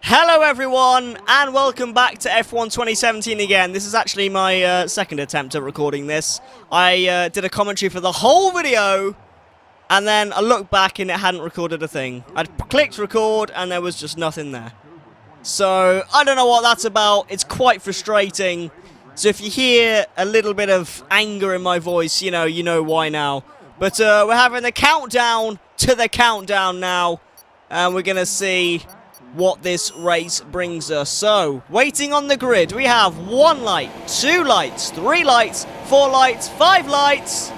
Hello everyone, and welcome back to F1 2017 again. This is actually my second attempt at recording this. I did a commentary for the whole video, and then I looked back and it hadn't recorded a thing. I'd clicked record and there was just nothing there. So, I don't know what that's about. It's quite frustrating. So if you hear a little bit of anger in my voice, you know why now. But we're having the countdown to the countdown now, and we're going to see what this race brings us. So, waiting on the grid, we have 1 light, 2 lights, 3 lights, 4 lights, 5 lights.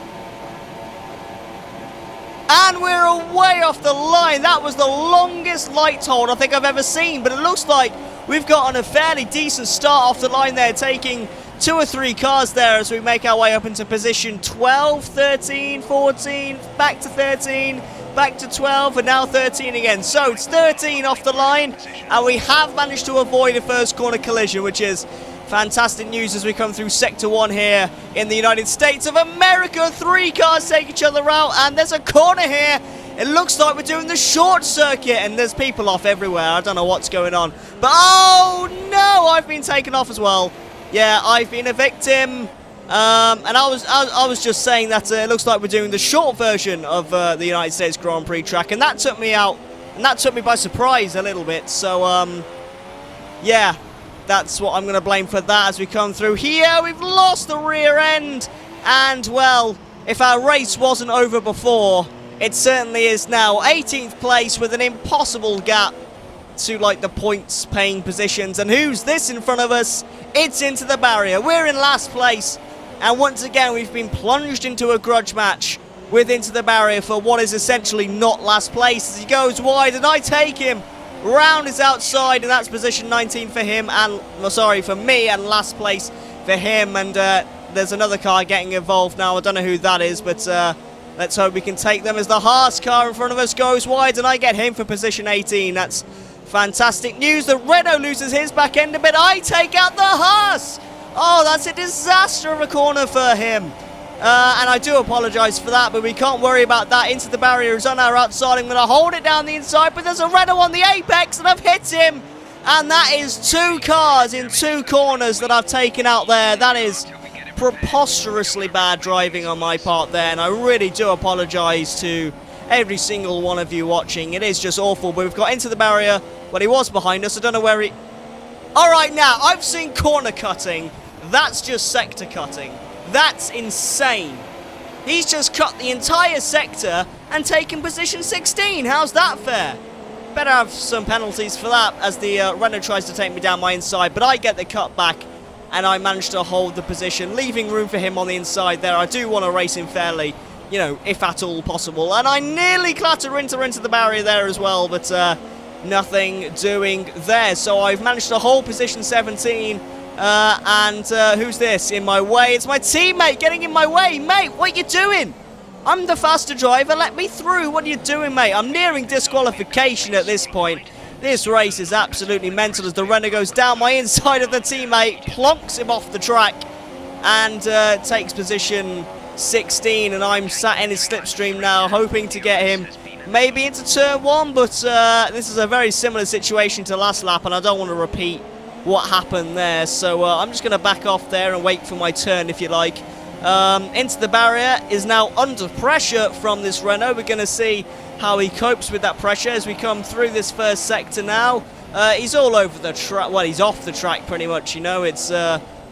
And we're way off the line. That was the longest light hold I think I've ever seen. But it looks like we've gotten a fairly decent start off the line there, taking 2 or 3 cars there as we make our way up into position 12, 13, 14, back to 13, back to 12, and now 13 again. So it's 13 off the line, and we have managed to avoid a first corner collision, which is fantastic news as we come through Sector 1 here in the United States of America. 3 cars take each other out, and there's a corner here. It looks like we're doing the short circuit, and there's people off everywhere. I don't know what's going on. But, oh no, I've been taken off as well. Yeah, I've been a victim. And I was just saying that it looks like we're doing the short version of the United States Grand Prix track, and that took me out, and that took me by surprise a little bit. So, yeah, that's what I'm going to blame for that as we come through here. We've lost the rear end, and, well, if our race wasn't over before, it certainly is now. 18th place with an impossible gap to, like, the points paying positions. And who's this in front of us? It's IntoTheBarrier. We're in last place. And once again, we've been plunged into a grudge match with IntoTheBarrier for what is essentially not last place. As he goes wide, and I take him round his outside, and that's position 19 for him, and, well, sorry, for me, and last place for him. And there's another car getting involved now. I don't know who that is, but let's hope we can take them as the Haas car in front of us goes wide, and I get him for position 18. That's fantastic news. The Renault loses his back end a bit. I take out the Haas. Oh, that's a disaster of a corner for him. And I do apologise for that, but we can't worry about that. IntoTheBarrier is on our outside. I'm going to hold it down the inside, but there's a Renault on the apex, and I've hit him. And that is 2 cars in 2 corners that I've taken out there. That is preposterously bad driving on my part there, and I really do apologise to every single one of you watching. It is just awful, but we've got IntoTheBarrier. Well, he was behind us. I don't know where he... Alright, now, I've seen corner cutting. That's just sector cutting. That's insane. He's just cut the entire sector and taken position 16. How's that fair? Better have some penalties for that as the Renault tries to take me down my inside, but I get the cut back and I manage to hold the position, leaving room for him on the inside there. I do want to race him fairly, you know, if at all possible. And I nearly clatter into the barrier there as well, but nothing doing there. So I've managed to hold position 17. And who's this in my way? It's my teammate getting in my way. Mate, what are you doing? I'm the faster driver. Let me through. What are you doing, mate? I'm nearing disqualification at this point. This race is absolutely mental as the Renault goes down my inside of the teammate, plonks him off the track, and takes position 16. And I'm sat in his slipstream now, hoping to get him maybe into turn 1, but this is a very similar situation to last lap, and I don't want to repeat what happened there, so I'm just going to back off there and wait for my turn, if you like. IntoTheBarrier is now under pressure from this Renault. We're going to see how he copes with that pressure as we come through this first sector now. He's all over the track. Well, he's off the track pretty much, you know. It's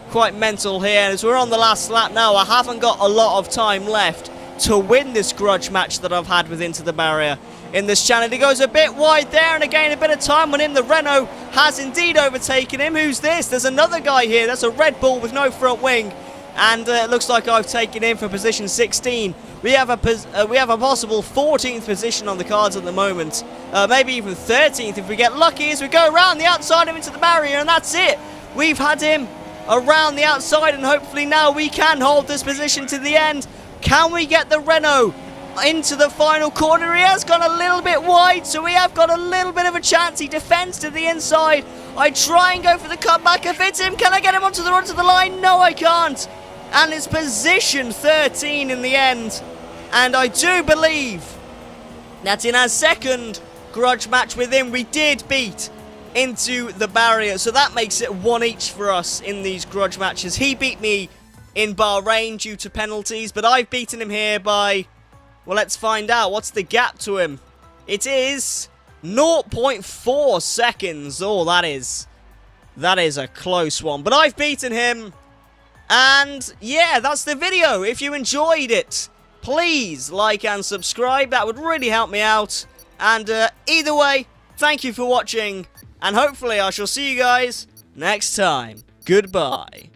quite mental here. And as we're on the last lap now, I haven't got a lot of time left to win this grudge match that I've had with IntoTheBarrier in this channel. He goes a bit wide there, and again a bit of time on him. The Renault has indeed overtaken him. Who's this? There's another guy here. That's a Red Bull with no front wing, and it looks like I've taken him for position 16. We have a possible 14th position on the cards at the moment, maybe even 13th if we get lucky, as we go around the outside of IntoTheBarrier, and that's it. We've had him around the outside, and hopefully now we can hold this position to the end. Can we get the Renault into the final corner? He has gone a little bit wide, so we have got a little bit of a chance. He defends to the inside. I try and go for the cutback. If it's him, can I get him onto the line? No, I can't. And it's position 13 in the end. And I do believe that in our second grudge match with him, we did beat into the barrier. So that makes it 1 each for us in these Grudge matches. He beat me in Bahrain due to penalties, but I've beaten him here by, well, let's find out. What's the gap to him? It is 0.4 seconds. Oh, that is a close one. But I've beaten him. And yeah, that's the video. If you enjoyed it, please like and subscribe. That would really help me out. And either way, thank you for watching. And hopefully I shall see you guys next time. Goodbye.